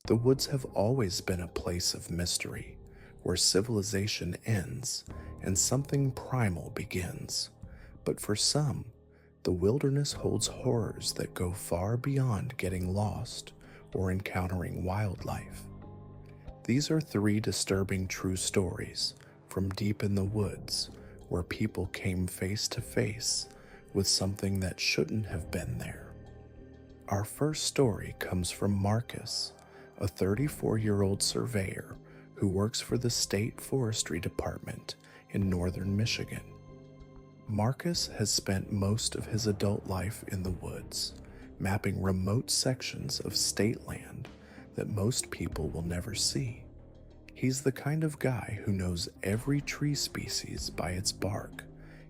The woods have always been a place of mystery, where civilization ends and something primal begins. But for some, the wilderness holds horrors that go far beyond getting lost or encountering wildlife. These are three disturbing true stories from deep in the woods where people came face to face with something that shouldn't have been there. Our first story comes from Marcus, a 34-year-old surveyor who works for the State Forestry Department in northern Michigan. Marcus has spent most of his adult life in the woods, mapping remote sections of state land that most people will never see. He's the kind of guy who knows every tree species by its bark,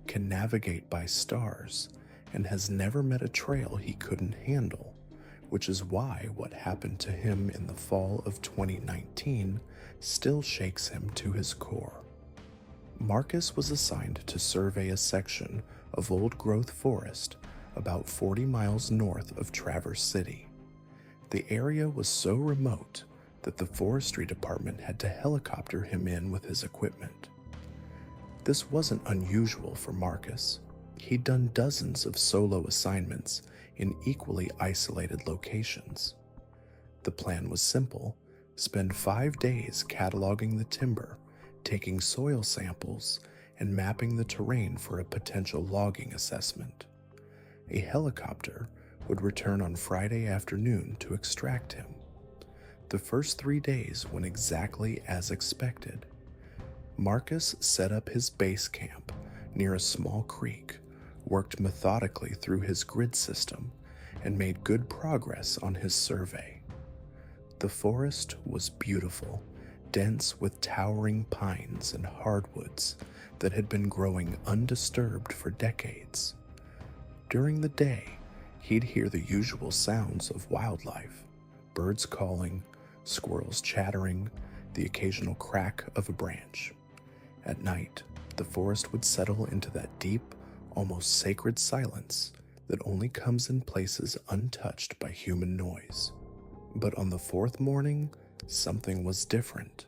can navigate by stars, and has never met a trail he couldn't handle, which is why what happened to him in the fall of 2019 still shakes him to his core. Marcus was assigned to survey a section of old-growth forest about 40 miles north of Traverse City. The area was so remote that the forestry department had to helicopter him in with his equipment. This wasn't unusual for Marcus. He'd done dozens of solo assignments in equally isolated locations. The plan was simple: spend 5 days cataloging the timber, taking soil samples, and mapping the terrain for a potential logging assessment. A helicopter would return on Friday afternoon to extract him. The first 3 days went exactly as expected. Marcus set up his base camp near a small creek, worked methodically through his grid system, and made good progress on his survey. The forest was beautiful, dense with towering pines and hardwoods that had been growing undisturbed for decades. During the day, he'd hear the usual sounds of wildlife: birds calling, squirrels chattering, the occasional crack of a branch. At night, the forest would settle into that deep, almost sacred silence that only comes in places untouched by human noise. But on the fourth morning, something was different.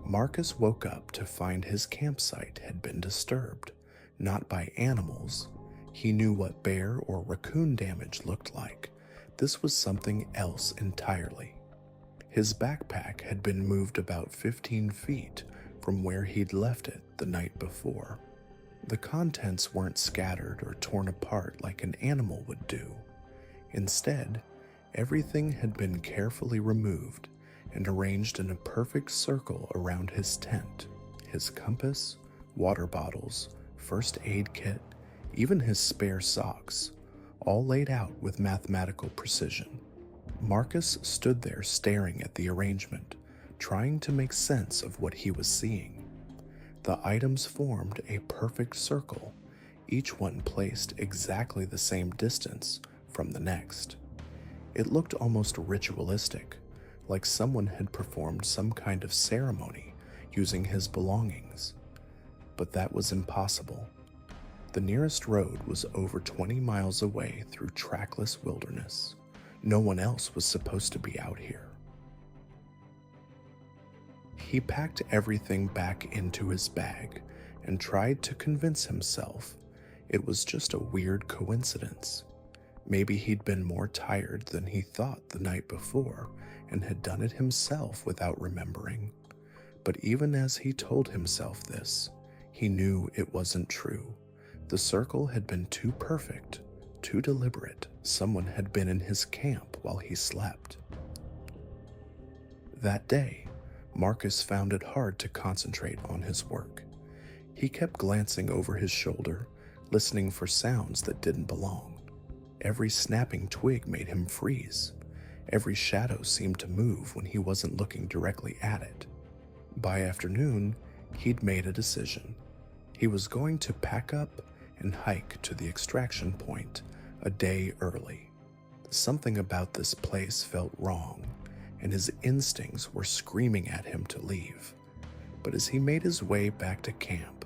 Marcus woke up to find his campsite had been disturbed, not by animals. He knew what bear or raccoon damage looked like. This was something else entirely. His backpack had been moved about 15 feet from where he'd left it the night before. The contents weren't scattered or torn apart like an animal would do. Instead, everything had been carefully removed and arranged in a perfect circle around his tent: his compass, water bottles, first aid kit, even his spare socks, all laid out with mathematical precision. Marcus stood there staring at the arrangement, trying to make sense of what he was seeing. The items formed a perfect circle, each one placed exactly the same distance from the next. It looked almost ritualistic, like someone had performed some kind of ceremony using his belongings. But that was impossible. The nearest road was over 20 miles away through trackless wilderness. No one else was supposed to be out here. He packed everything back into his bag and tried to convince himself it was just a weird coincidence. Maybe he'd been more tired than he thought the night before and had done it himself without remembering. But even as he told himself this, he knew it wasn't true. The circle had been too perfect, too deliberate. Someone had been in his camp while he slept. That day, Marcus found it hard to concentrate on his work. He kept glancing over his shoulder, listening for sounds that didn't belong. Every snapping twig made him freeze. Every shadow seemed to move when he wasn't looking directly at it. By afternoon, he'd made a decision. He was going to pack up and hike to the extraction point a day early. Something about this place felt wrong, and his instincts were screaming at him to leave. But as he made his way back to camp,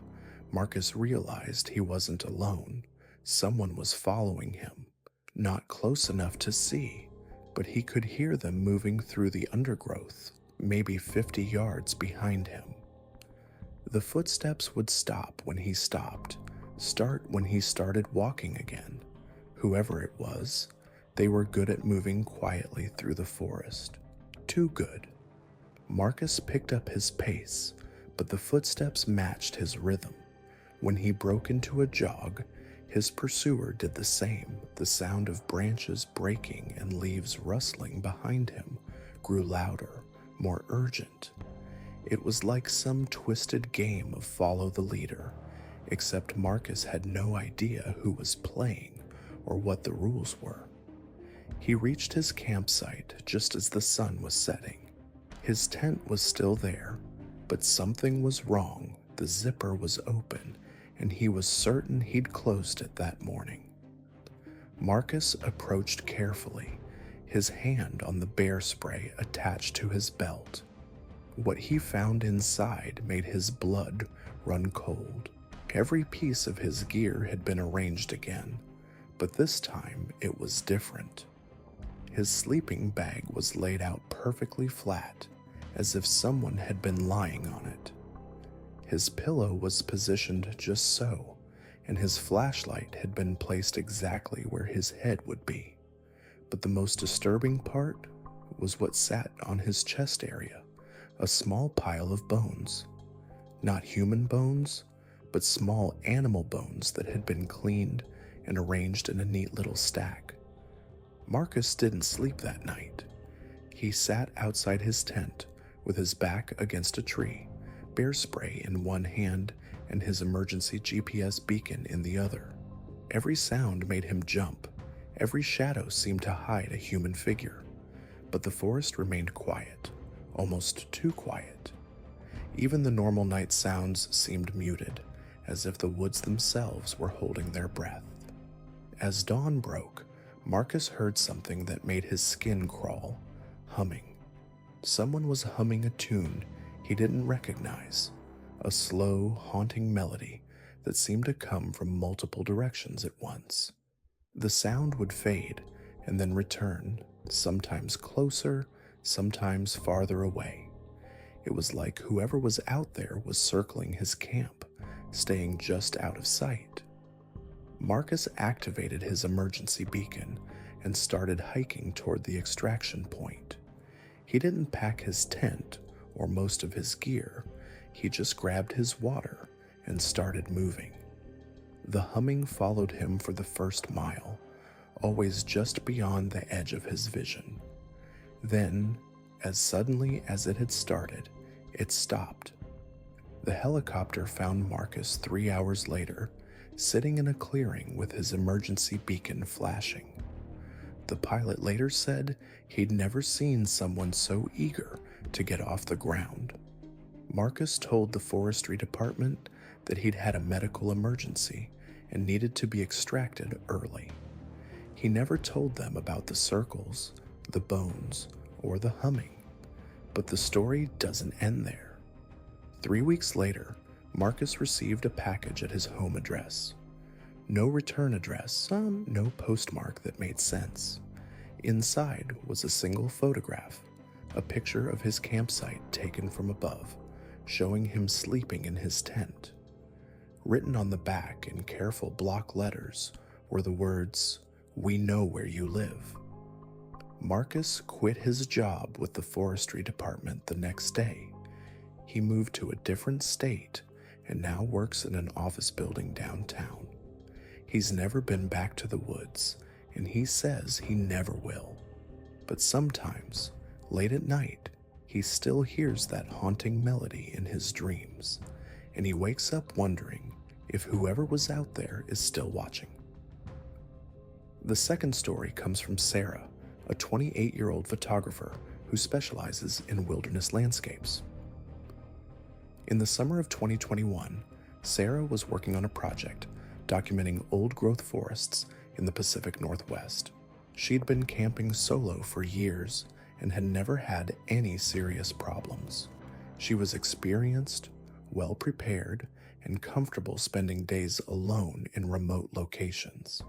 Marcus realized he wasn't alone. Someone was following him, not close enough to see, but he could hear them moving through the undergrowth, maybe 50 yards behind him. The footsteps would stop when he stopped, start when he started walking again. Whoever it was, they were good at moving quietly through the forest. Too good. Marcus picked up his pace, but the footsteps matched his rhythm. When he broke into a jog, his pursuer did the same. The sound of branches breaking and leaves rustling behind him grew louder, more urgent. It was like some twisted game of follow the leader, except Marcus had no idea who was playing or what the rules were. He reached his campsite just as the sun was setting. His tent was still there, but something was wrong. The zipper was open, and he was certain he'd closed it that morning. Marcus approached carefully, his hand on the bear spray attached to his belt. What he found inside made his blood run cold. Every piece of his gear had been arranged again, but this time it was different. His sleeping bag was laid out perfectly flat, as if someone had been lying on it. His pillow was positioned just so, and his flashlight had been placed exactly where his head would be. But the most disturbing part was what sat on his chest area, a small pile of bones. Not human bones, but small animal bones that had been cleaned and arranged in a neat little stack. Marcus didn't sleep that night. He sat outside his tent with his back against a tree, bear spray in one hand and his emergency GPS beacon in the other. Every sound made him jump. Every shadow seemed to hide a human figure. But the forest remained quiet, almost too quiet. Even the normal night sounds seemed muted, as if the woods themselves were holding their breath. As dawn broke, Marcus heard something that made his skin crawl, humming. Someone was humming a tune he didn't recognize, a slow, haunting melody that seemed to come from multiple directions at once. The sound would fade and then return, sometimes closer, sometimes farther away. It was like whoever was out there was circling his camp, staying just out of sight. Marcus activated his emergency beacon and started hiking toward the extraction point. He didn't pack his tent or most of his gear. He just grabbed his water and started moving. The humming followed him for the first mile, always just beyond the edge of his vision. Then, as suddenly as it had started, it stopped. The helicopter found Marcus 3 hours later, sitting in a clearing with his emergency beacon flashing. The pilot later said he'd never seen someone so eager to get off the ground. Marcus told the forestry department that he'd had a medical emergency and needed to be extracted early. He never told them about the circles, the bones, or the humming. But the story doesn't end there. 3 weeks later, Marcus received a package at his home address. No return address, no postmark that made sense. Inside was a single photograph, a picture of his campsite taken from above, showing him sleeping in his tent. Written on the back in careful block letters were the words, "We know where you live." Marcus quit his job with the forestry department the next day. He moved to a different state and now works in an office building downtown. He's never been back to the woods, and he says he never will. But sometimes, late at night, he still hears that haunting melody in his dreams, and he wakes up wondering if whoever was out there is still watching. The second story comes from Sarah, a 28-year-old photographer who specializes in wilderness landscapes. In the summer of 2021, Sarah was working on a project documenting old-growth forests in the Pacific Northwest. She'd been camping solo for years and had never had any serious problems. She was experienced, well-prepared, and comfortable spending days alone in remote locations.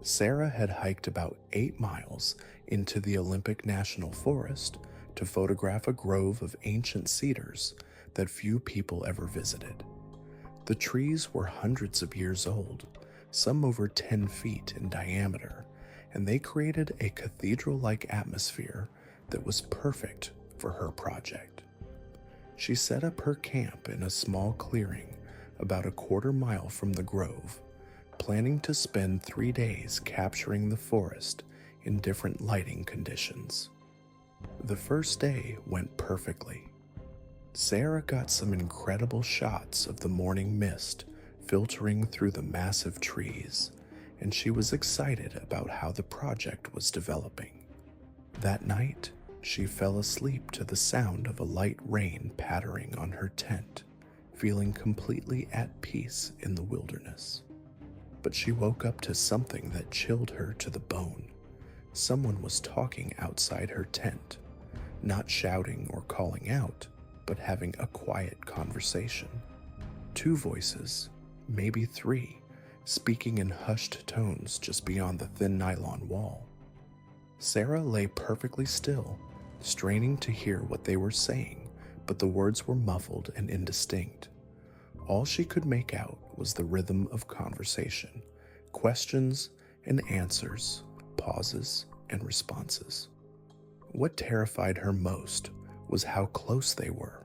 Sarah had hiked about 8 miles into the Olympic National Forest to photograph a grove of ancient cedars that few people ever visited. The trees were hundreds of years old, some over 10 feet in diameter, and they created a cathedral-like atmosphere that was perfect for her project. She set up her camp in a small clearing about a quarter-mile from the grove, planning to spend 3 days capturing the forest in different lighting conditions. The first day went perfectly. Sarah got some incredible shots of the morning mist filtering through the massive trees, and she was excited about how the project was developing. That night, she fell asleep to the sound of a light rain pattering on her tent, feeling completely at peace in the wilderness. But she woke up to something that chilled her to the bone. Someone was talking outside her tent, not shouting or calling out, but having a quiet conversation. 2 voices, maybe 3, speaking in hushed tones just beyond the thin nylon wall. Sarah lay perfectly still, straining to hear what they were saying, but the words were muffled and indistinct. All she could make out was the rhythm of conversation, questions and answers, pauses and responses. What terrified her most was how close they were.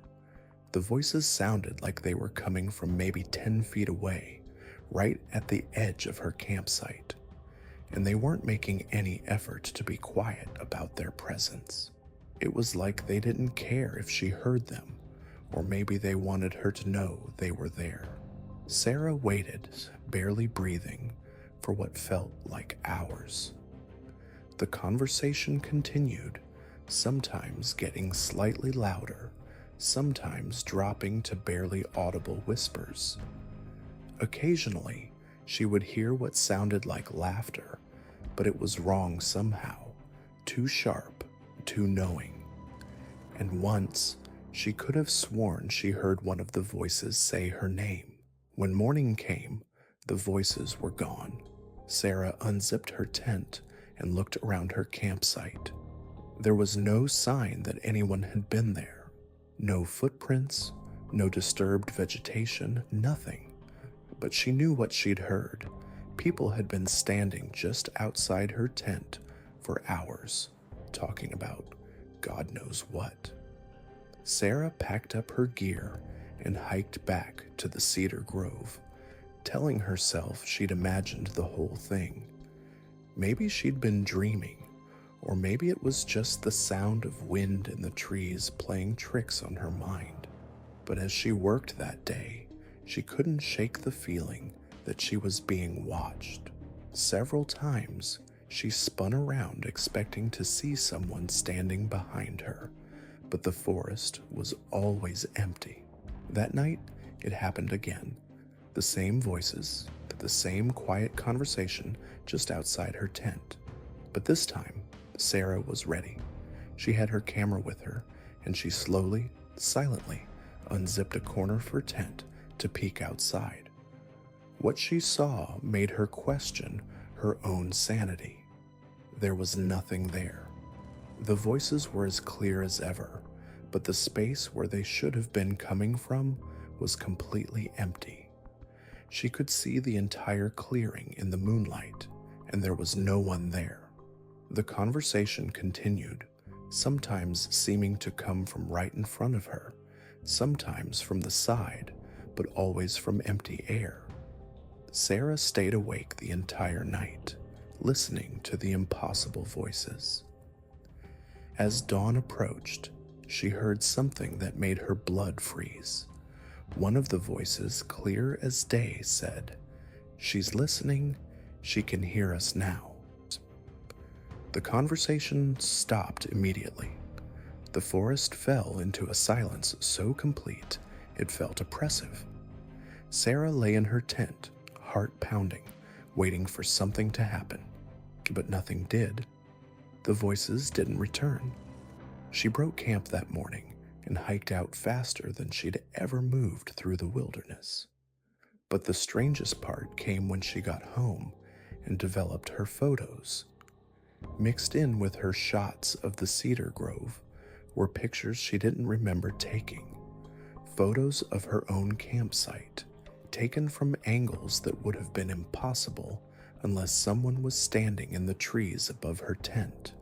The voices sounded like they were coming from maybe 10 feet away, right at the edge of her campsite, and they weren't making any effort to be quiet about their presence. It was like they didn't care if she heard them, or maybe they wanted her to know they were there. Sarah waited, barely breathing, for what felt like hours. The conversation continued, sometimes getting slightly louder, sometimes dropping to barely audible whispers. Occasionally, she would hear what sounded like laughter, but it was wrong somehow, too sharp, too knowing. And once, she could have sworn she heard one of the voices say her name. When morning came, the voices were gone. Sarah unzipped her tent and looked around her campsite. There was no sign that anyone had been there. No footprints, no disturbed vegetation, nothing. But she knew what she'd heard. People had been standing just outside her tent for hours, talking about God knows what. Sarah packed up her gear and hiked back to the cedar grove, telling herself she'd imagined the whole thing. Maybe she'd been dreaming, or maybe it was just the sound of wind in the trees playing tricks on her mind. But as she worked that day, she couldn't shake the feeling that she was being watched. Several times, she spun around expecting to see someone standing behind her, but the forest was always empty. That night, it happened again. The same voices, the same quiet conversation just outside her tent. But this time, Sarah was ready. She had her camera with her, and she slowly, silently, unzipped a corner of her tent to peek outside. What she saw made her question her own sanity. There was nothing there. The voices were as clear as ever, but the space where they should have been coming from was completely empty. She could see the entire clearing in the moonlight, and there was no one there. The conversation continued, sometimes seeming to come from right in front of her, sometimes from the side, but always from empty air. Sarah stayed awake the entire night, listening to the impossible voices. As dawn approached, she heard something that made her blood freeze. One of the voices, clear as day, said, "She's listening. She can hear us now." The conversation stopped immediately. The forest fell into a silence so complete it felt oppressive. Sarah lay in her tent, heart pounding, waiting for something to happen. But nothing did. The voices didn't return. She broke camp that morning and hiked out faster than she'd ever moved through the wilderness. But the strangest part came when she got home and developed her photos. Mixed in with her shots of the cedar grove were pictures she didn't remember taking, photos of her own campsite, taken from angles that would have been impossible unless someone was standing in the trees above her tent.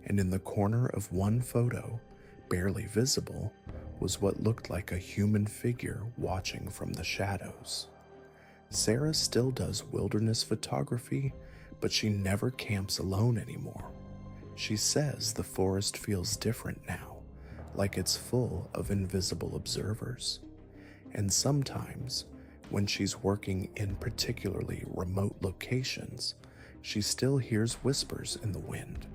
And in the corner of one photo, barely visible, was what looked like a human figure watching from the shadows. Sarah still does wilderness photography, but she never camps alone anymore. She says the forest feels different now, like it's full of invisible observers. And sometimes, when she's working in particularly remote locations, she still hears whispers in the wind.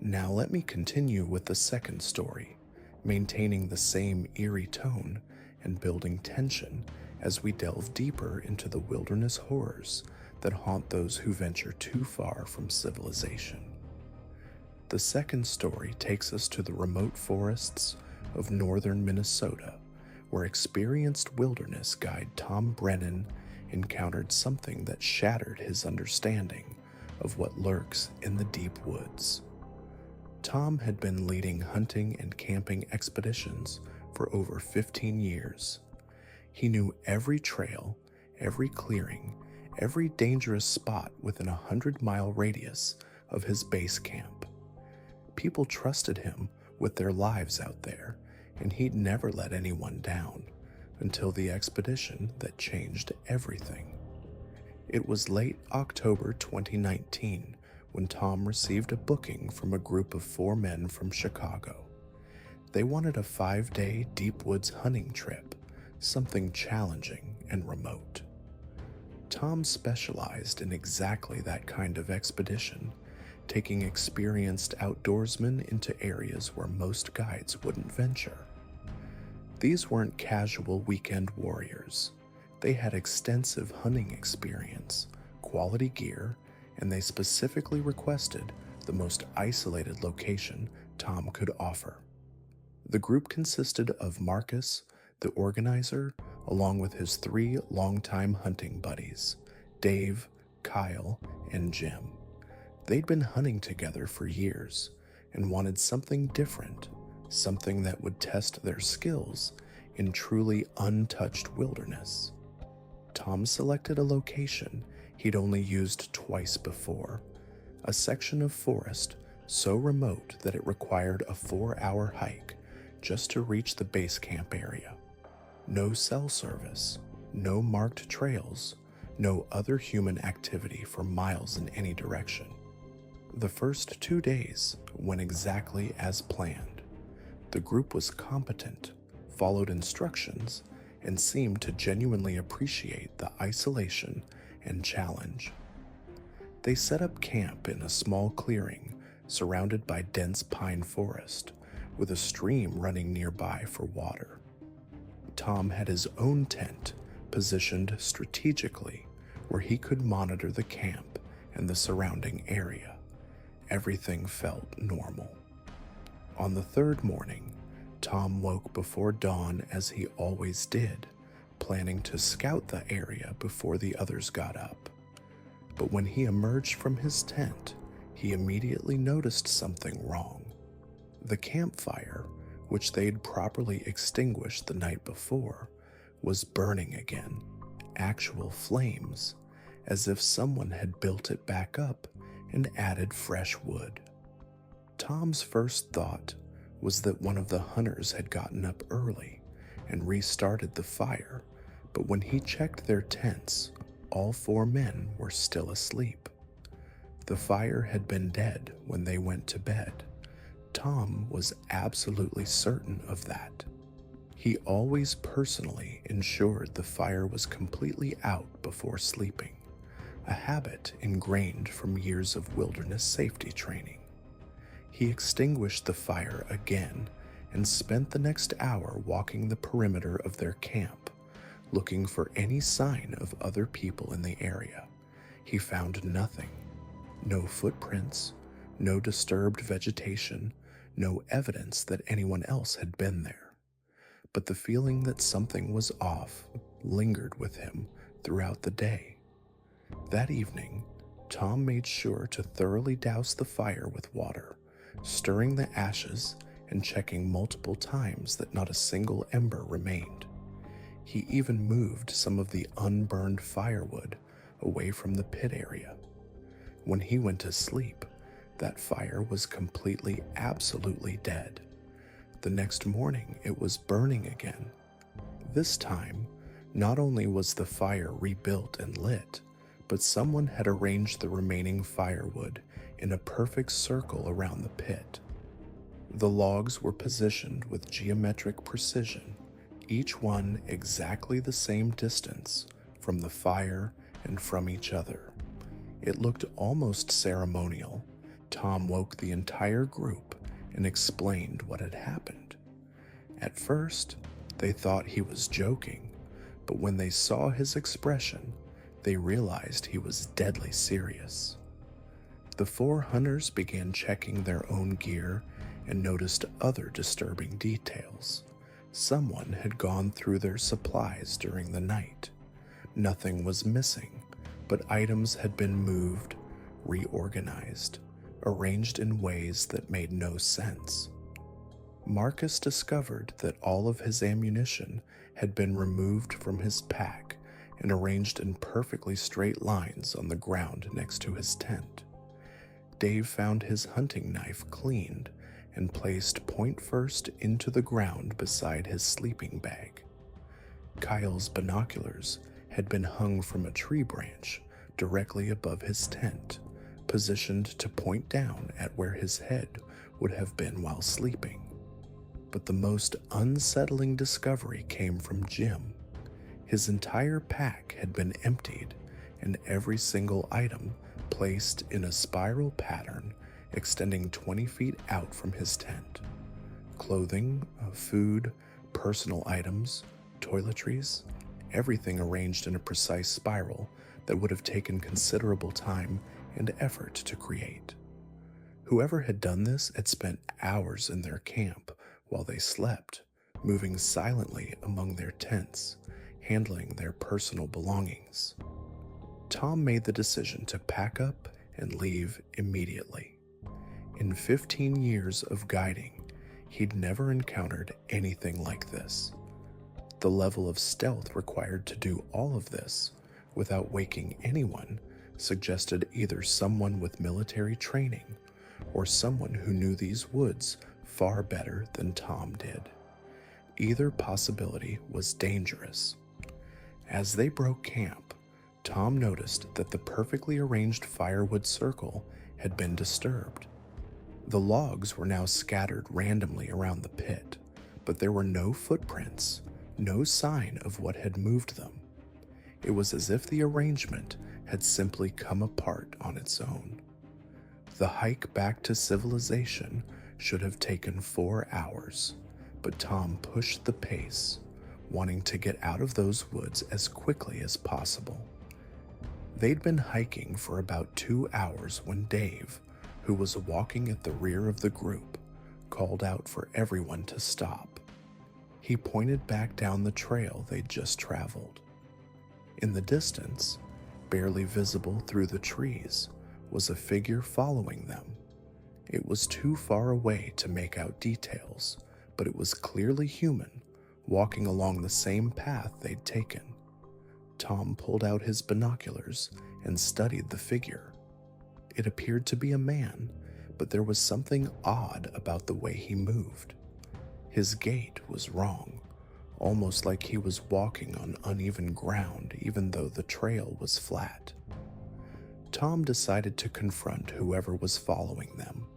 Now let me continue with the second story, maintaining the same eerie tone and building tension as we delve deeper into the wilderness horrors that haunt those who venture too far from civilization. The second story takes us to the remote forests of northern Minnesota, where experienced wilderness guide Tom Brennan encountered something that shattered his understanding of what lurks in the deep woods. Tom had been leading hunting and camping expeditions for over 15 years. He knew every trail, every clearing, every dangerous spot within a 100-mile radius of his base camp. People trusted him with their lives out there, and he'd never let anyone down until the expedition that changed everything. It was late October 2019 when Tom received a booking from a group of 4 men from Chicago. They wanted a 5-day deep woods hunting trip, something challenging and remote. Tom specialized in exactly that kind of expedition, taking experienced outdoorsmen into areas where most guides wouldn't venture. These weren't casual weekend warriors. They had extensive hunting experience, quality gear, and they specifically requested the most isolated location Tom could offer. The group consisted of Marcus, the organizer, along with his 3 longtime hunting buddies, Dave, Kyle, and Jim. They'd been hunting together for years and wanted something different, something that would test their skills in truly untouched wilderness. Tom selected a location he'd only used twice before, a section of forest so remote that it required a 4-hour hike just to reach the base camp area. No cell service, no marked trails, no other human activity for miles in any direction. The first 2 days went exactly as planned. The group was competent, followed instructions, and seemed to genuinely appreciate the isolation and challenge. They set up camp in a small clearing surrounded by dense pine forest, with a stream running nearby for water. Tom had his own tent positioned strategically where he could monitor the camp and the surrounding area. Everything felt normal. On the 3rd morning, Tom woke before dawn as he always did, planning to scout the area before the others got up. But when he emerged from his tent, he immediately noticed something wrong. The campfire, which they'd properly extinguished the night before, was burning again, actual flames, as if someone had built it back up and added fresh wood. Tom's first thought was that one of the hunters had gotten up early and restarted the fire, but when he checked their tents, all 4 men were still asleep. The fire had been dead when they went to bed. Tom was absolutely certain of that. He always personally ensured the fire was completely out before sleeping, a habit ingrained from years of wilderness safety training. He extinguished the fire again and spent the next hour walking the perimeter of their camp, looking for any sign of other people in the area. He found nothing. No footprints, no disturbed vegetation, no evidence that anyone else had been there. But the feeling that something was off lingered with him throughout the day. That evening, Tom made sure to thoroughly douse the fire with water, stirring the ashes and checking multiple times that not a single ember remained. He even moved some of the unburned firewood away from the pit area. When he went to sleep, that fire was completely, absolutely dead. The next morning, it was burning again. This time, not only was the fire rebuilt and lit, but someone had arranged the remaining firewood in a perfect circle around the pit. The logs were positioned with geometric precision, each one exactly the same distance from the fire and from each other. It looked almost ceremonial. Tom woke the entire group and explained what had happened. At first, they thought he was joking, but when they saw his expression, they realized he was deadly serious. The four hunters began checking their own gear and noticed other disturbing details. Someone had gone through their supplies during the night. Nothing was missing, but items had been moved, reorganized, arranged in ways that made no sense. Marcus discovered that all of his ammunition had been removed from his pack and arranged in perfectly straight lines on the ground next to his tent. Dave found his hunting knife cleaned and placed point first into the ground beside his sleeping bag. Kyle's binoculars had been hung from a tree branch directly above his tent, positioned to point down at where his head would have been while sleeping. But the most unsettling discovery came from Jim. His entire pack had been emptied and every single item placed in a spiral pattern extending 20 feet out from his tent. Clothing, food, personal items, toiletries, everything arranged in a precise spiral that would have taken considerable time and effort to create. Whoever had done this had spent hours in their camp while they slept, moving silently among their tents, handling their personal belongings. Tom made the decision to pack up and leave immediately. In 15 years of guiding, he'd never encountered anything like this. The level of stealth required to do all of this without waking anyone suggested either someone with military training or someone who knew these woods far better than Tom did. Either possibility was dangerous. As they broke camp, Tom noticed that the perfectly arranged firewood circle had been disturbed. The logs were now scattered randomly around the pit, but there were no footprints, no sign of what had moved them. It was as if the arrangement had simply come apart on its own. The hike back to civilization should have taken 4 hours, but Tom pushed the pace, wanting to get out of those woods as quickly as possible. They'd been hiking for about 2 hours when Dave, who was walking at the rear of the group, called out for everyone to stop. He pointed back down the trail they'd just traveled. In the distance, barely visible through the trees, was a figure following them. It was too far away to make out details, but it was clearly human, walking along the same path they'd taken. Tom pulled out his binoculars and studied the figure. It appeared to be a man, but there was something odd about the way he moved. His gait was wrong, almost like he was walking on uneven ground even though the trail was flat. Tom decided to confront whoever was following them.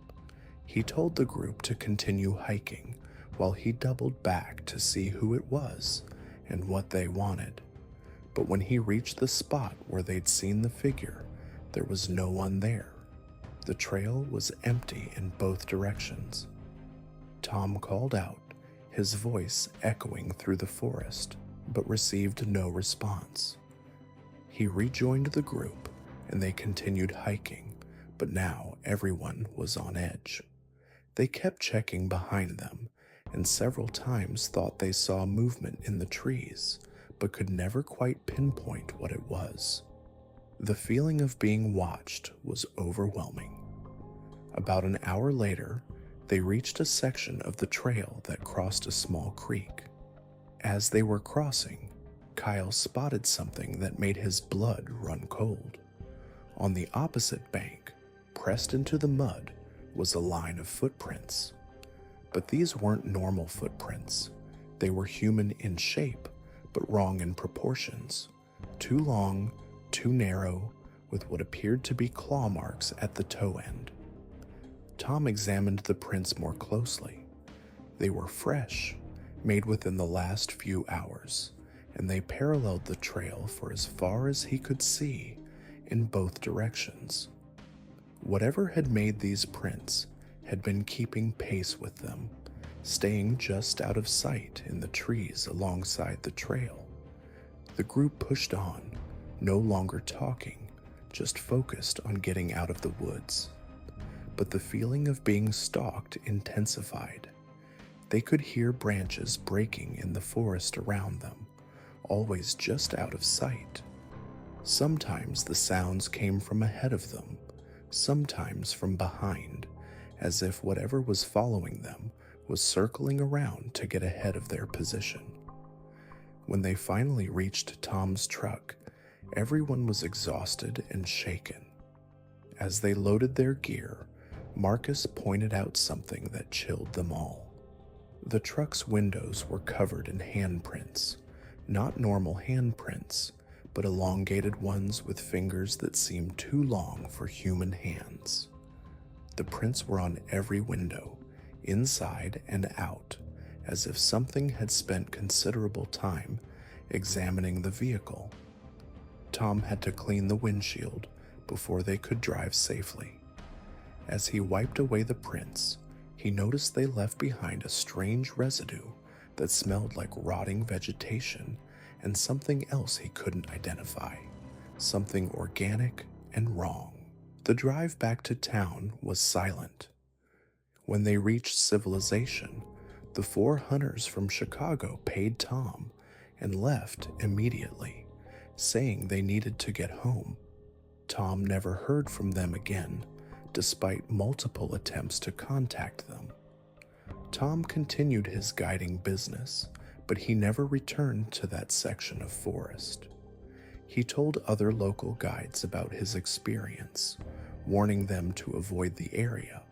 He told the group to continue hiking while he doubled back to see who it was and what they wanted. But when he reached the spot where they'd seen the figure, there was no one there. The trail was empty in both directions. Tom called out, his voice echoing through the forest, but received no response. He rejoined the group, and they continued hiking, but now everyone was on edge. They kept checking behind them, and several times thought they saw movement in the trees, but could never quite pinpoint what it was. The feeling of being watched was overwhelming. About an hour later, they reached a section of the trail that crossed a small creek. As they were crossing, Kyle spotted something that made his blood run cold. On the opposite bank, pressed into the mud, was a line of footprints. But these weren't normal footprints. They were human in shape, but wrong in proportions. Too long, too narrow, with what appeared to be claw marks at the toe end. Tom examined the prints more closely. They were fresh, made within the last few hours, and they paralleled the trail for as far as he could see in both directions. Whatever had made these prints had been keeping pace with them, staying just out of sight in the trees alongside the trail. The group pushed on, no longer talking, just focused on getting out of the woods. But the feeling of being stalked intensified. They could hear branches breaking in the forest around them, always just out of sight. Sometimes the sounds came from ahead of them, sometimes from behind, as if whatever was following them was circling around to get ahead of their position. When they finally reached Tom's truck, everyone was exhausted and shaken. As they loaded their gear, Marcus pointed out something that chilled them all. The truck's windows were covered in handprints, not normal handprints, but elongated ones with fingers that seemed too long for human hands. The prints were on every window, inside and out, as if something had spent considerable time examining the vehicle. Tom had to clean the windshield before they could drive safely. As he wiped away the prints, he noticed they left behind a strange residue that smelled like rotting vegetation and something else he couldn't identify, something organic and wrong. The drive back to town was silent. When they reached civilization, the 4 hunters from Chicago paid Tom and left immediately, saying they needed to get home. Tom never heard from them again, despite multiple attempts to contact them. Tom continued his guiding business, but he never returned to that section of forest. He told other local guides about his experience, warning them to avoid the area,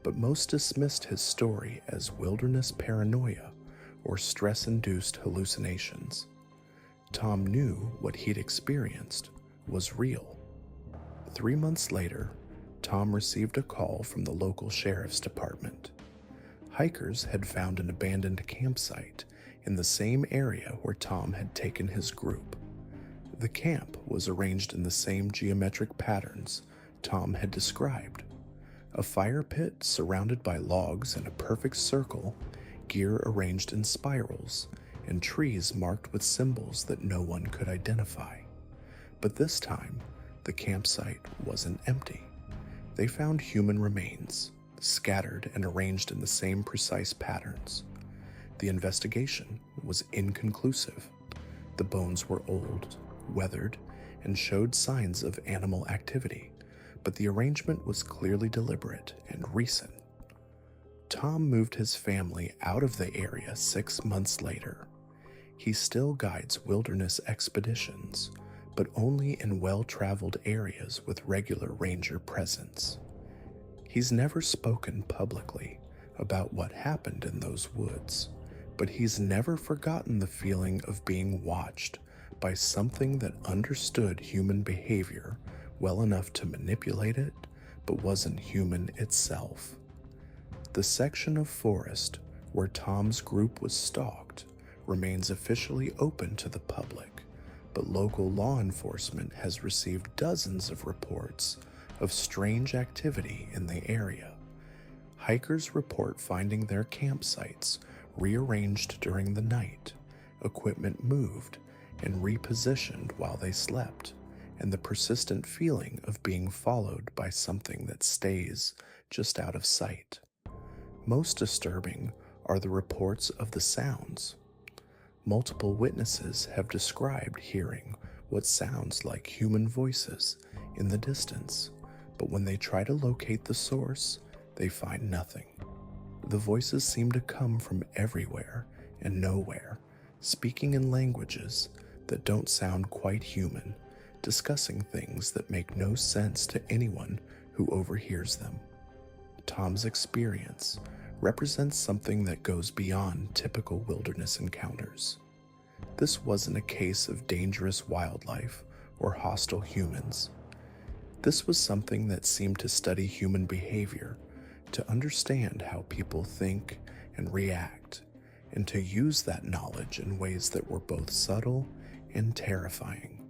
but most dismissed his story as wilderness paranoia or stress-induced hallucinations. Tom knew what he'd experienced was real. 3 months later, Tom received a call from the local sheriff's department. Hikers had found an abandoned campsite in the same area where Tom had taken his group. The camp was arranged in the same geometric patterns Tom had described. A fire pit surrounded by logs in a perfect circle, gear arranged in spirals, and trees marked with symbols that no one could identify. But this time, the campsite wasn't empty. They found human remains, scattered and arranged in the same precise patterns. The investigation was inconclusive. The bones were old, weathered, and showed signs of animal activity, but the arrangement was clearly deliberate and recent. Tom moved his family out of the area 6 months later. He still guides wilderness expeditions, but only in well-traveled areas with regular ranger presence. He's never spoken publicly about what happened in those woods, but he's never forgotten the feeling of being watched by something that understood human behavior well enough to manipulate it, but wasn't human itself. The section of forest where Tom's group was stalked remains officially open to the public, but local law enforcement has received dozens of reports of strange activity in the area. Hikers report finding their campsites rearranged during the night, equipment moved and repositioned while they slept, and the persistent feeling of being followed by something that stays just out of sight. Most disturbing are the reports of the sounds. Multiple witnesses have described hearing what sounds like human voices in the distance, but when they try to locate the source, they find nothing. The voices seem to come from everywhere and nowhere, speaking in languages that don't sound quite human, discussing things that make no sense to anyone who overhears them. Tom's experience represents something that goes beyond typical wilderness encounters. This wasn't a case of dangerous wildlife or hostile humans. This was something that seemed to study human behavior, to understand how people think and react, and to use that knowledge in ways that were both subtle and terrifying.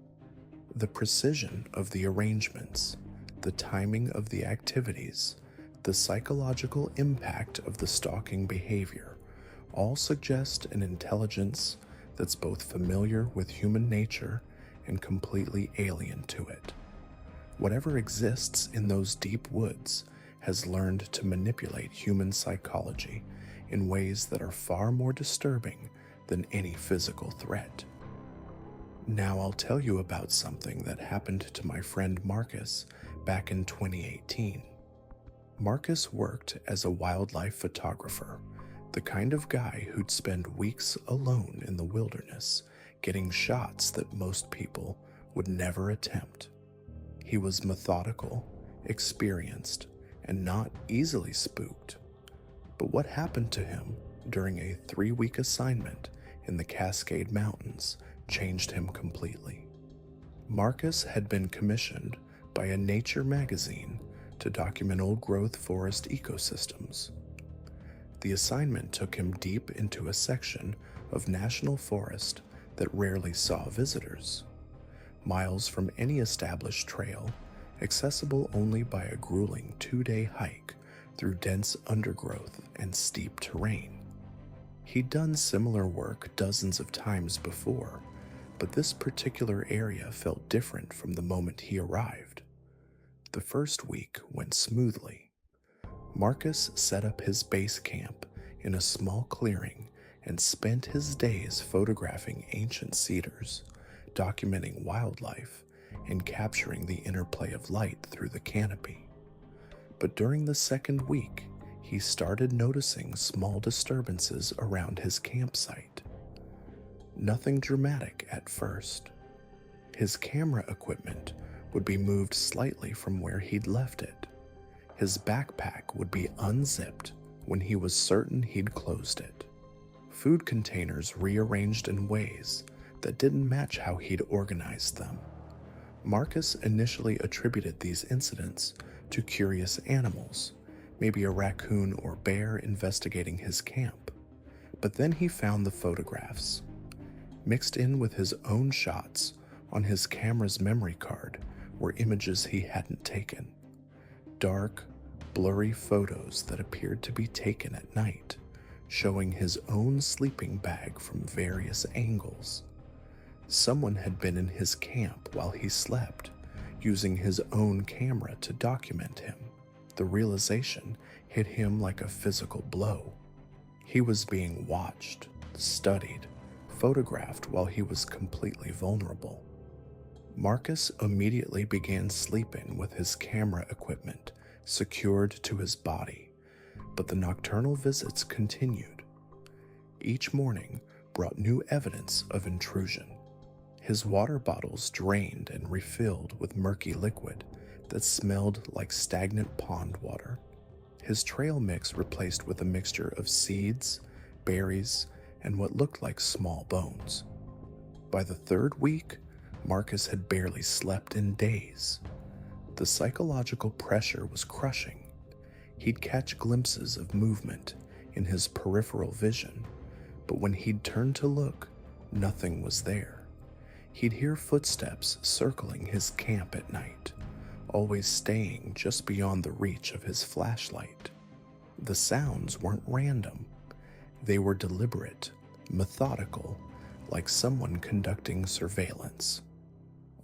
The precision of the arrangements, the timing of the activities, the psychological impact of the stalking behavior all suggest an intelligence that's both familiar with human nature and completely alien to it. Whatever exists in those deep woods has learned to manipulate human psychology in ways that are far more disturbing than any physical threat. Now I'll tell you about something that happened to my friend Marcus back in 2018. Marcus worked as a wildlife photographer, the kind of guy who'd spend weeks alone in the wilderness getting shots that most people would never attempt. He was methodical, experienced, and not easily spooked. But what happened to him during a 3-week assignment in the Cascade Mountains changed him completely. Marcus had been commissioned by a nature magazine to document old-growth forest ecosystems. The assignment took him deep into a section of national forest that rarely saw visitors, miles from any established trail, accessible only by a grueling 2-day hike through dense undergrowth and steep terrain. He'd done similar work dozens of times before, but this particular area felt different from the moment he arrived. The first week went smoothly. Marcus set up his base camp in a small clearing and spent his days photographing ancient cedars, documenting wildlife, and capturing the interplay of light through the canopy. But during the second week, he started noticing small disturbances around his campsite. Nothing dramatic at first. His camera equipment would be moved slightly from where he'd left it. His backpack would be unzipped when he was certain he'd closed it. Food containers rearranged in ways that didn't match how he'd organized them. Marcus initially attributed these incidents to curious animals, maybe a raccoon or bear investigating his camp. But then he found the photographs. Mixed in with his own shots on his camera's memory card were images he hadn't taken. Dark, blurry photos that appeared to be taken at night, showing his own sleeping bag from various angles. Someone had been in his camp while he slept, using his own camera to document him. The realization hit him like a physical blow. He was being watched, studied, photographed while he was completely vulnerable. Marcus immediately began sleeping with his camera equipment secured to his body, but the nocturnal visits continued. Each morning brought new evidence of intrusion. His water bottles drained and refilled with murky liquid that smelled like stagnant pond water. His trail mix replaced with a mixture of seeds, berries, and what looked like small bones. By the third week, Marcus had barely slept in days. The psychological pressure was crushing. He'd catch glimpses of movement in his peripheral vision, but when he'd turn to look, nothing was there. He'd hear footsteps circling his camp at night, always staying just beyond the reach of his flashlight. The sounds weren't random. They were deliberate, methodical, like someone conducting surveillance.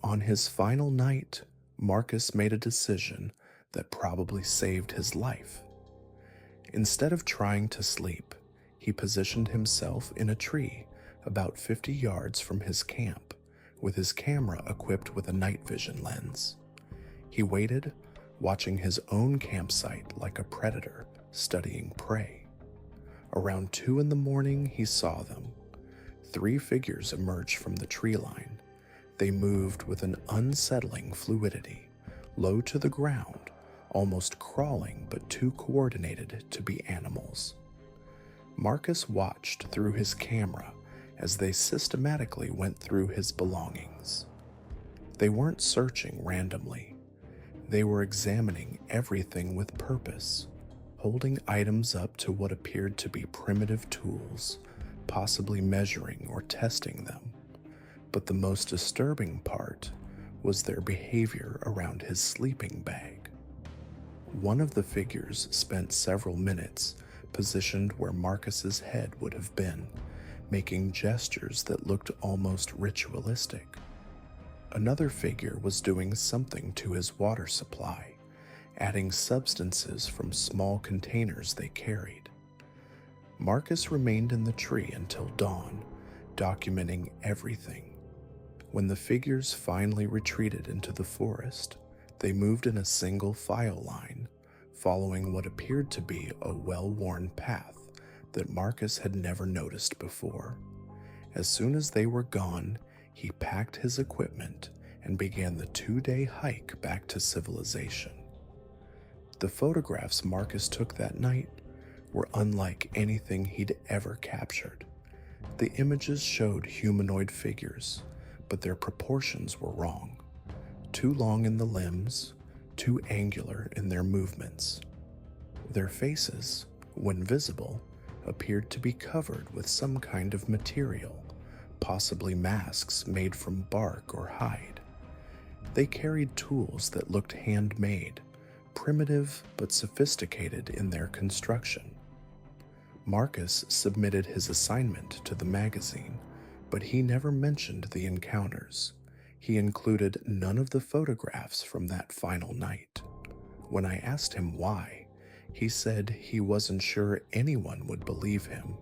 On his final night, Marcus made a decision that probably saved his life. Instead of trying to sleep, he positioned himself in a tree about 50 yards from his camp, with his camera equipped with a night vision lens. He waited, watching his own campsite like a predator studying prey. Around 2 in the morning, he saw them. 3 figures emerged from the tree line. They moved with an unsettling fluidity, low to the ground, almost crawling but too coordinated to be animals. Marcus watched through his camera as they systematically went through his belongings. They weren't searching randomly. They were examining everything with purpose, holding items up to what appeared to be primitive tools, possibly measuring or testing them. But the most disturbing part was their behavior around his sleeping bag. One of the figures spent several minutes positioned where Marcus's head would have been, making gestures that looked almost ritualistic. Another figure was doing something to his water supply, adding substances from small containers they carried. Marcus remained in the tree until dawn, documenting everything. When the figures finally retreated into the forest, they moved in a single file line, following what appeared to be a well-worn path that Marcus had never noticed before. As soon as they were gone, he packed his equipment and began the 2-day hike back to civilization. The photographs Marcus took that night were unlike anything he'd ever captured. The images showed humanoid figures, but their proportions were wrong. Too long in the limbs, too angular in their movements. Their faces, when visible, appeared to be covered with some kind of material, possibly masks made from bark or hide. They carried tools that looked handmade, primitive but sophisticated in their construction. Marcus submitted his assignment to the magazine, but he never mentioned the encounters. He included none of the photographs from that final night. When I asked him why, he said he wasn't sure anyone would believe him,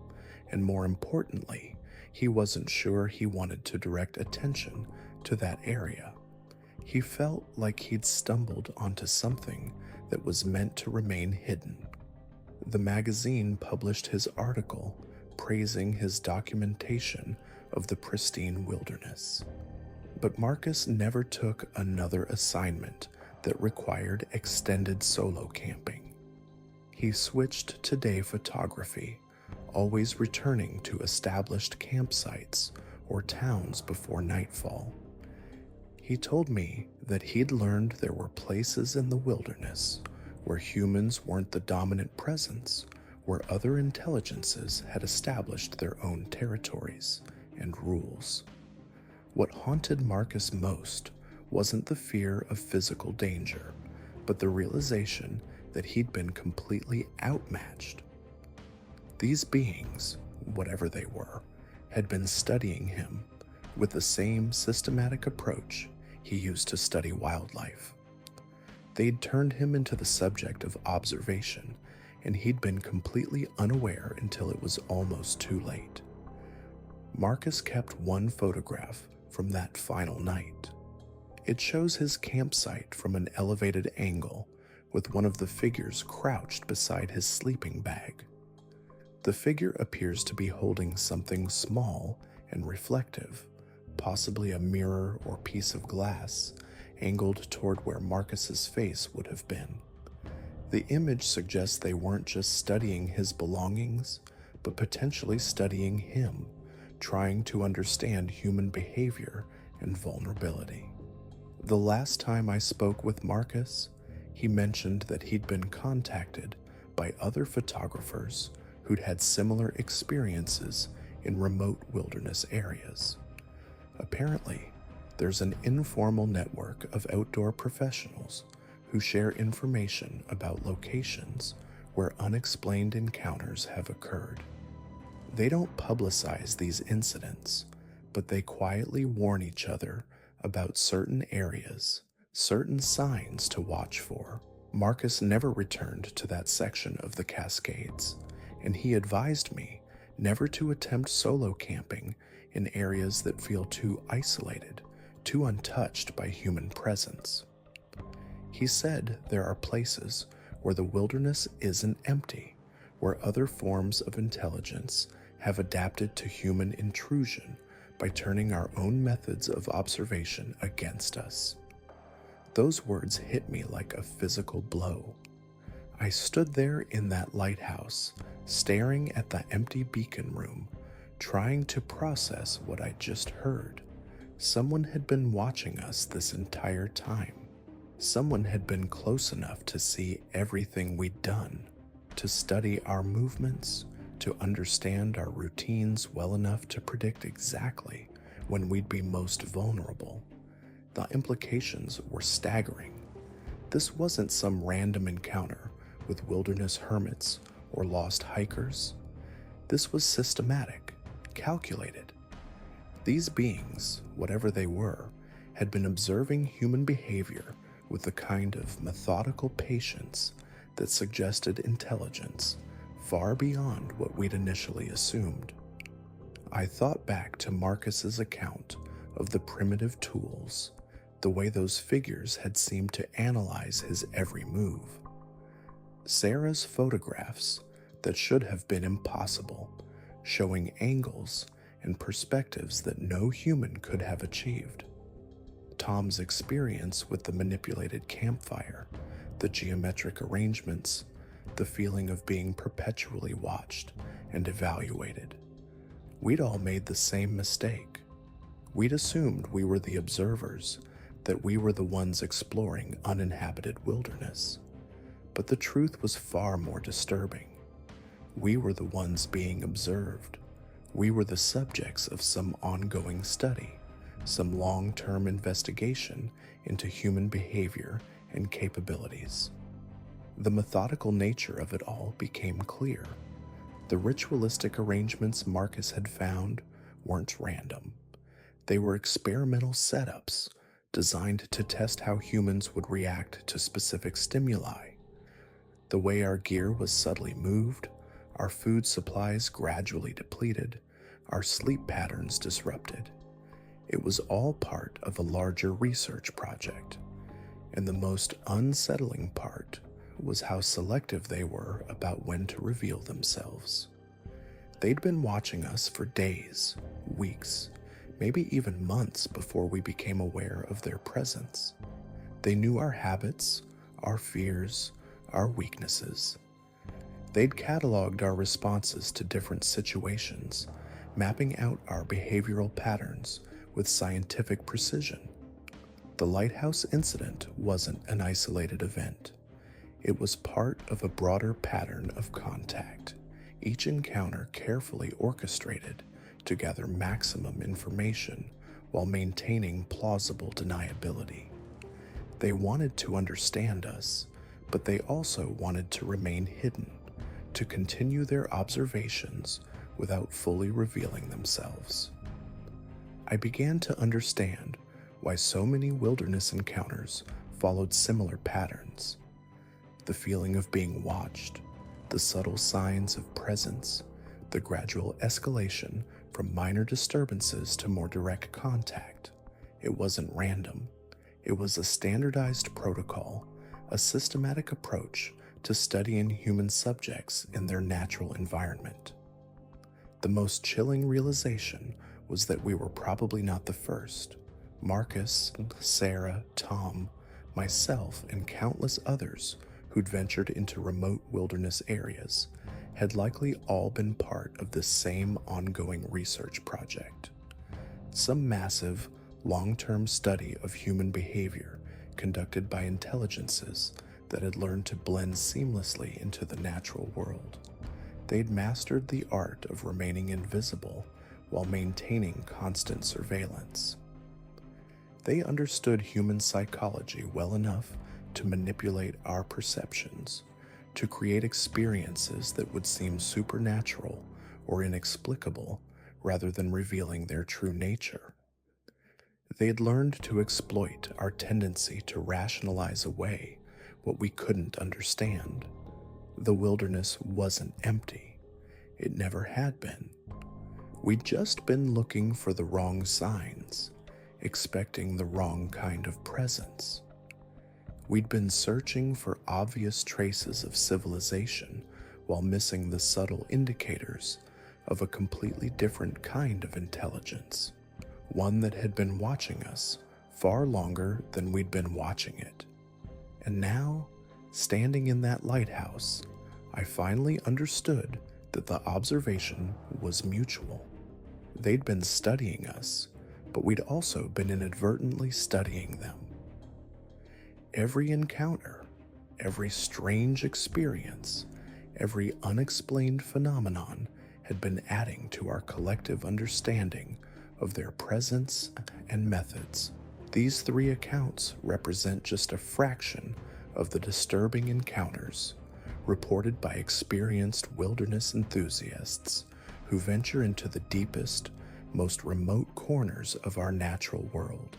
and more importantly, he wasn't sure he wanted to direct attention to that area. He felt like he'd stumbled onto something that was meant to remain hidden. The magazine published his article praising his documentation of the pristine wilderness. But Marcus never took another assignment that required extended solo camping. He switched to day photography, always returning to established campsites or towns before nightfall. He told me that he'd learned there were places in the wilderness where humans weren't the dominant presence, where other intelligences had established their own territories and rules. What haunted Marcus most wasn't the fear of physical danger, but the realization that he'd been completely outmatched. These beings, whatever they were, had been studying him with the same systematic approach he used to study wildlife. They'd turned him into the subject of observation, and he'd been completely unaware until it was almost too late. Marcus kept one photograph from that final night. It shows his campsite from an elevated angle, with one of the figures crouched beside his sleeping bag. The figure appears to be holding something small and reflective, possibly a mirror or piece of glass, angled toward where Marcus's face would have been. The image suggests they weren't just studying his belongings, but potentially studying him, trying to understand human behavior and vulnerability. The last time I spoke with Marcus, he mentioned that he'd been contacted by other photographers who'd had similar experiences in remote wilderness areas. Apparently, there's an informal network of outdoor professionals who share information about locations where unexplained encounters have occurred. They don't publicize these incidents, but they quietly warn each other about certain areas, certain signs to watch for. Marcus never returned to that section of the Cascades, and he advised me never to attempt solo camping in areas that feel too isolated too untouched by human presence. He said there are places where the wilderness isn't empty, where other forms of intelligence have adapted to human intrusion by turning our own methods of observation against us. Those words hit me like a physical blow. I stood there in that lighthouse, staring at the empty beacon room, trying to process what I just heard. Someone had been watching us this entire time. Someone had been close enough to see everything we'd done, to study our movements, to understand our routines well enough to predict exactly when we'd be most vulnerable. The implications were staggering. This wasn't some random encounter with wilderness hermits or lost hikers. This was systematic, calculated. These beings, whatever they were, had been observing human behavior with the kind of methodical patience that suggested intelligence far beyond what we'd initially assumed. I thought back to Marcus's account of the primitive tools, the way those figures had seemed to analyze his every move. Sarah's photographs that should have been impossible, showing angles and perspectives that no human could have achieved. Tom's experience with the manipulated campfire, the geometric arrangements, the feeling of being perpetually watched and evaluated. We'd all made the same mistake. We'd assumed we were the observers, that we were the ones exploring uninhabited wilderness. But the truth was far more disturbing. We were the ones being observed. We were the subjects of some ongoing study, some long-term investigation into human behavior and capabilities. The methodical nature of it all became clear. The ritualistic arrangements Marcus had found weren't random. They were experimental setups designed to test how humans would react to specific stimuli. The way our gear was subtly moved, our food supplies gradually depleted, our sleep patterns disrupted. It was all part of a larger research project, and the most unsettling part was how selective they were about when to reveal themselves. They'd been watching us for days, weeks, maybe even months before we became aware of their presence. They knew our habits, our fears, our weaknesses. They'd cataloged our responses to different situations, mapping out our behavioral patterns with scientific precision. The lighthouse incident wasn't an isolated event. It was part of a broader pattern of contact, each encounter carefully orchestrated to gather maximum information while maintaining plausible deniability. They wanted to understand us, but they also wanted to remain hidden, to continue their observations without fully revealing themselves. I began to understand why so many wilderness encounters followed similar patterns. The feeling of being watched, the subtle signs of presence, the gradual escalation from minor disturbances to more direct contact. It wasn't random. It was a standardized protocol, a systematic approach to studying human subjects in their natural environment. The most chilling realization was that we were probably not the first. Marcus, Sarah, Tom, myself, and countless others who'd ventured into remote wilderness areas had likely all been part of this same ongoing research project. Some massive, long-term study of human behavior conducted by intelligences that had learned to blend seamlessly into the natural world. They'd mastered the art of remaining invisible while maintaining constant surveillance. They understood human psychology well enough to manipulate our perceptions, to create experiences that would seem supernatural or inexplicable rather than revealing their true nature. They had learned to exploit our tendency to rationalize away what we couldn't understand. The wilderness wasn't empty. It never had been. We'd just been looking for the wrong signs, expecting the wrong kind of presence. We'd been searching for obvious traces of civilization while missing the subtle indicators of a completely different kind of intelligence, one that had been watching us far longer than we'd been watching it. And now, standing in that lighthouse, I finally understood that the observation was mutual. They'd been studying us, but we'd also been inadvertently studying them. Every encounter, every strange experience, every unexplained phenomenon had been adding to our collective understanding of their presence and methods. These three accounts represent just a fraction of the disturbing encounters reported by experienced wilderness enthusiasts who venture into the deepest, most remote corners of our natural world.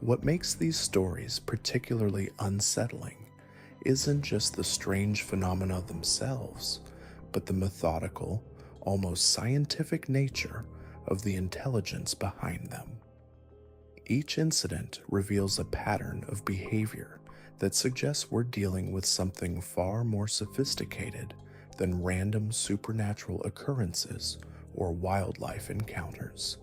What makes these stories particularly unsettling isn't just the strange phenomena themselves, but the methodical, almost scientific nature of the intelligence behind them. Each incident reveals a pattern of behavior that suggests we're dealing with something far more sophisticated than random supernatural occurrences or wildlife encounters.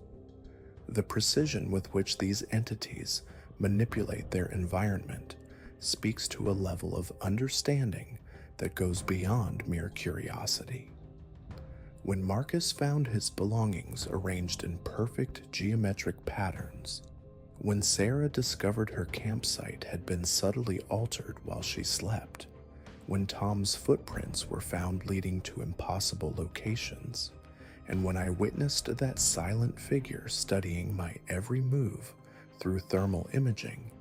The precision with which these entities manipulate their environment speaks to a level of understanding that goes beyond mere curiosity. When Marcus found his belongings arranged in perfect geometric patterns, when Sarah discovered her campsite had been subtly altered while she slept, when Tom's footprints were found leading to impossible locations, and when I witnessed that silent figure studying my every move through thermal imaging,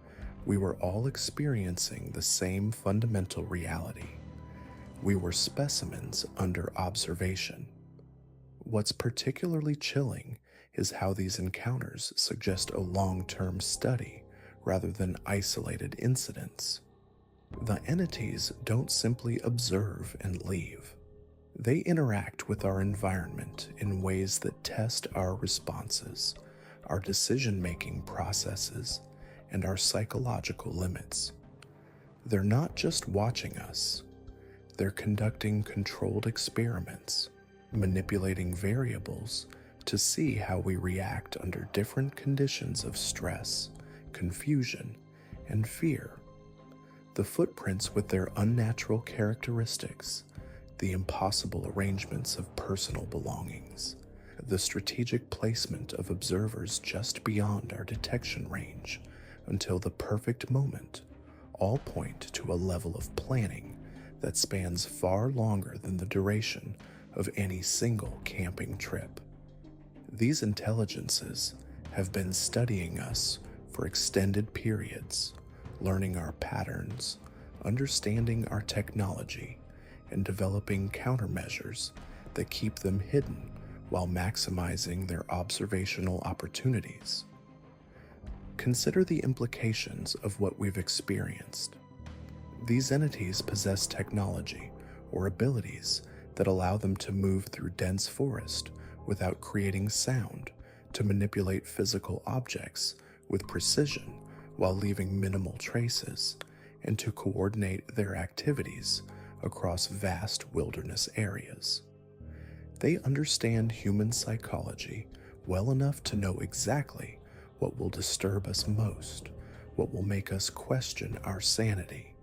we were all experiencing the same fundamental reality. We were specimens under observation. What's particularly chilling is how these encounters suggest a long-term study rather than isolated incidents. The entities don't simply observe and leave. They interact with our environment in ways that test our responses, our decision-making processes, and our psychological limits. They're not just watching us. They're conducting controlled experiments, manipulating variables to see how we react under different conditions of stress, confusion, and fear. The footprints with their unnatural characteristics, the impossible arrangements of personal belongings, the strategic placement of observers just beyond our detection range until the perfect moment, all point to a level of planning that spans far longer than the duration of any single camping trip. These intelligences have been studying us for extended periods, learning our patterns, understanding our technology, and developing countermeasures that keep them hidden while maximizing their observational opportunities. Consider the implications of what we've experienced. These entities possess technology or abilities that allow them to move through dense forest without creating sound, to manipulate physical objects with precision while leaving minimal traces, and to coordinate their activities across vast wilderness areas. They understand human psychology well enough to know exactly what will disturb us most, what will make us question our sanity,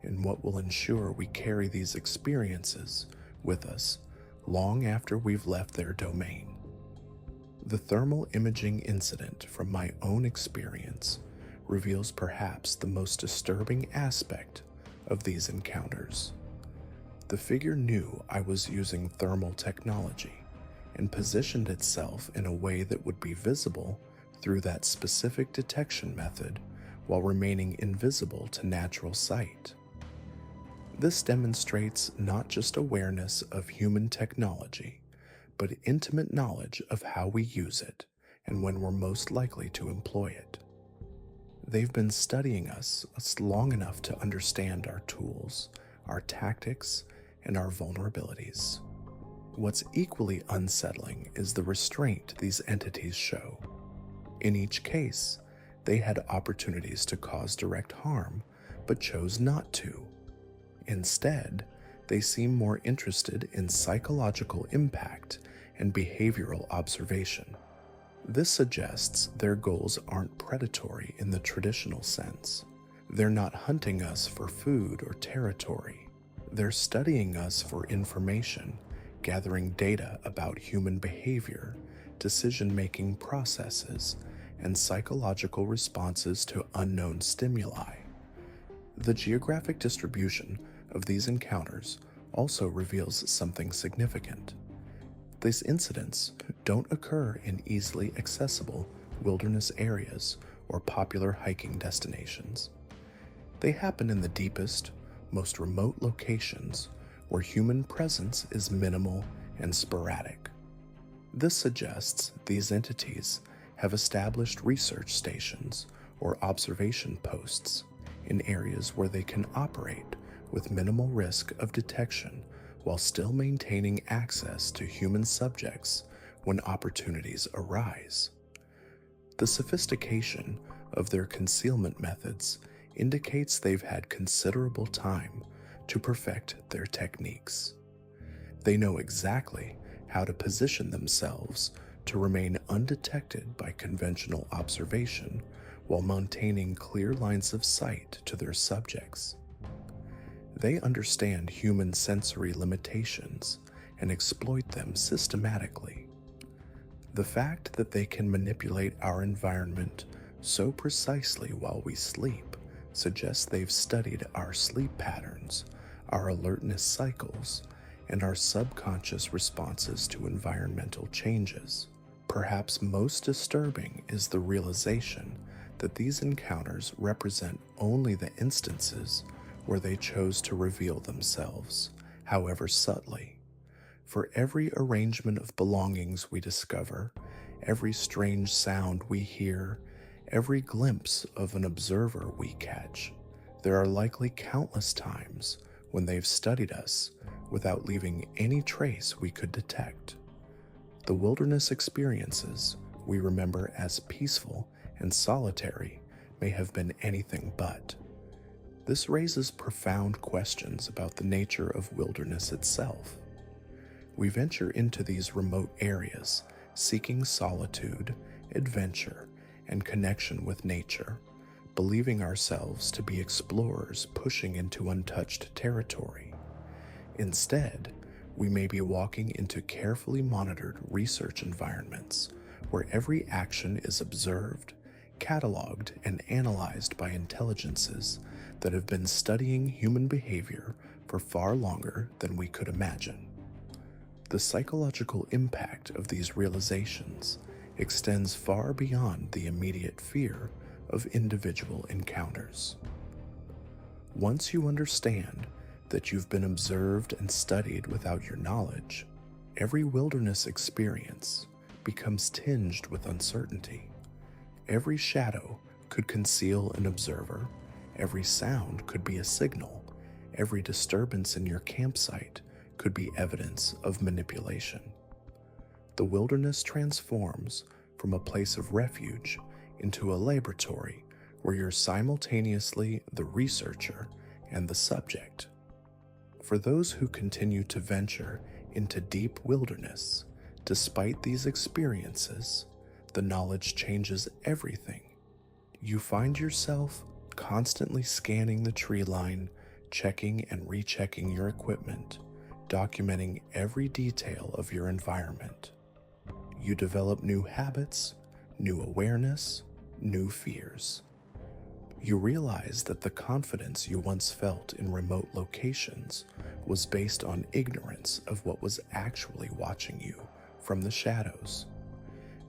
and what will ensure we carry these experiences with us long after we've left their domain. The thermal imaging incident from my own experience reveals perhaps the most disturbing aspect of these encounters. The figure knew I was using thermal technology and positioned itself in a way that would be visible through that specific detection method while remaining invisible to natural sight. This demonstrates not just awareness of human technology, but intimate knowledge of how we use it and when we're most likely to employ it. They've been studying us long enough to understand our tools, our tactics, and our vulnerabilities. What's equally unsettling is the restraint these entities show. In each case, they had opportunities to cause direct harm, but chose not to. Instead, they seem more interested in psychological impact and behavioral observation. This suggests their goals aren't predatory in the traditional sense. They're not hunting us for food or territory. They're studying us for information, gathering data about human behavior, decision-making processes, and psychological responses to unknown stimuli. The geographic distribution of these encounters also reveals something significant. These incidents don't occur in easily accessible wilderness areas or popular hiking destinations. They happen in the deepest, most remote locations where human presence is minimal and sporadic. This suggests these entities have established research stations or observation posts in areas where they can operate with minimal risk of detection while still maintaining access to human subjects when opportunities arise. The sophistication of their concealment methods indicates they've had considerable time to perfect their techniques. They know exactly how to position themselves to remain undetected by conventional observation while maintaining clear lines of sight to their subjects. They understand human sensory limitations and exploit them systematically. The fact that they can manipulate our environment so precisely while we sleep suggests they've studied our sleep patterns, our alertness cycles, and our subconscious responses to environmental changes. Perhaps most disturbing is the realization that these encounters represent only the instances where they chose to reveal themselves, however subtly. For every arrangement of belongings we discover, every strange sound we hear, every glimpse of an observer we catch, there are likely countless times when they've studied us without leaving any trace we could detect. The wilderness experiences we remember as peaceful and solitary may have been anything but. This raises profound questions about the nature of wilderness itself. We venture into these remote areas, seeking solitude, adventure, and connection with nature, believing ourselves to be explorers pushing into untouched territory. Instead, we may be walking into carefully monitored research environments where every action is observed, cataloged, and analyzed by intelligences that have been studying human behavior for far longer than we could imagine. The psychological impact of these realizations extends far beyond the immediate fear of individual encounters. Once you understand that you've been observed and studied without your knowledge, every wilderness experience becomes tinged with uncertainty. Every shadow could conceal an observer, every sound could be a signal, every disturbance in your campsite could be evidence of manipulation. The wilderness transforms from a place of refuge into a laboratory where you're simultaneously the researcher and the subject. For those who continue to venture into deep wilderness, despite these experiences, the knowledge changes everything. You find yourself constantly scanning the tree line, checking and rechecking your equipment, documenting every detail of your environment. You develop new habits, new awareness, new fears. You realize that the confidence you once felt in remote locations was based on ignorance of what was actually watching you from the shadows.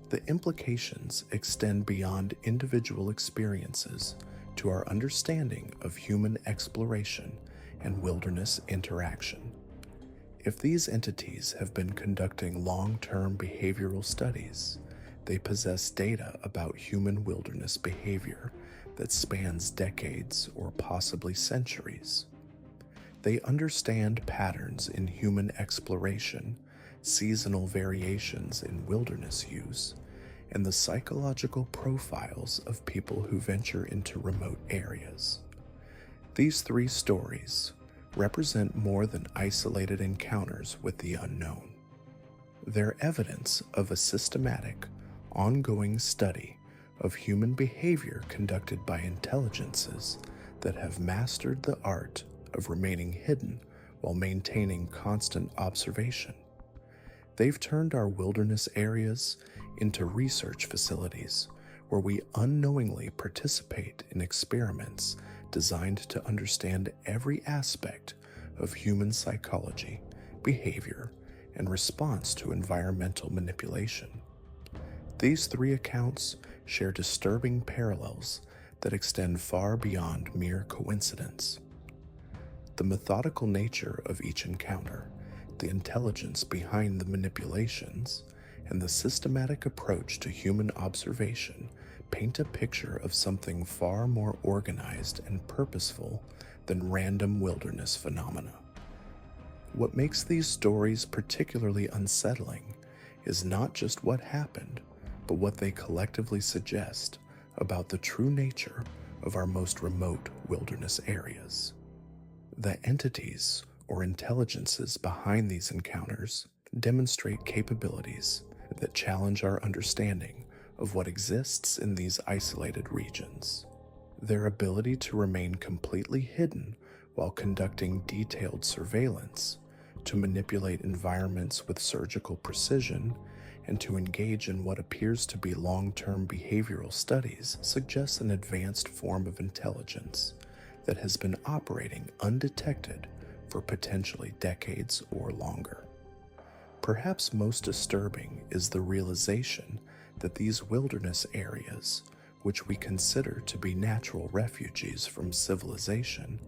The implications extend beyond individual experiences to our understanding of human exploration and wilderness interaction. If these entities have been conducting long-term behavioral studies, they possess data about human wilderness behavior that spans decades or possibly centuries. They understand patterns in human exploration, seasonal variations in wilderness use, and the psychological profiles of people who venture into remote areas. These three stories represent more than isolated encounters with the unknown. They're evidence of a systematic, ongoing study of human behavior conducted by intelligences that have mastered the art of remaining hidden while maintaining constant observation. They've turned our wilderness areas into research facilities where we unknowingly participate in experiments designed to understand every aspect of human psychology, behavior, and response to environmental manipulation. These three accounts share disturbing parallels that extend far beyond mere coincidence. The methodical nature of each encounter, the intelligence behind the manipulations, and the systematic approach to human observation paint a picture of something far more organized and purposeful than random wilderness phenomena. What makes these stories particularly unsettling is not just what happened, but what they collectively suggest about the true nature of our most remote wilderness areas. The entities or intelligences behind these encounters demonstrate capabilities that challenge our understanding of what exists in these isolated regions. Their ability to remain completely hidden while conducting detailed surveillance, to manipulate environments with surgical precision, and to engage in what appears to be long-term behavioral studies suggests an advanced form of intelligence that has been operating undetected for potentially decades or longer. Perhaps most disturbing is the realization that these wilderness areas, which we consider to be natural refuges from civilization,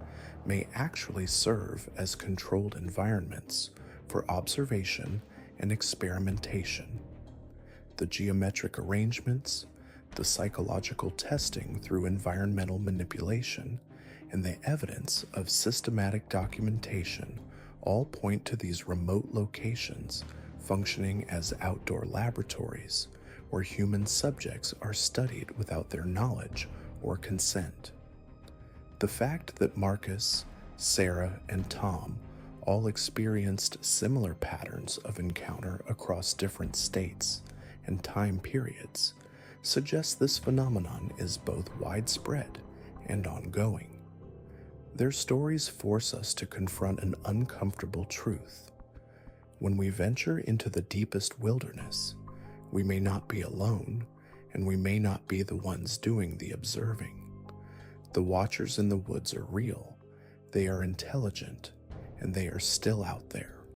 may actually serve as controlled environments for observation and experimentation. The geometric arrangements, the psychological testing through environmental manipulation, and the evidence of systematic documentation all point to these remote locations functioning as outdoor laboratories where human subjects are studied without their knowledge or consent. The fact that Marcus, Sarah, and Tom all experienced similar patterns of encounter across different states and time periods suggests this phenomenon is both widespread and ongoing. Their stories force us to confront an uncomfortable truth. When we venture into the deepest wilderness, we may not be alone, and we may not be the ones doing the observing. The watchers in the woods are real, they are intelligent, and they are still out there,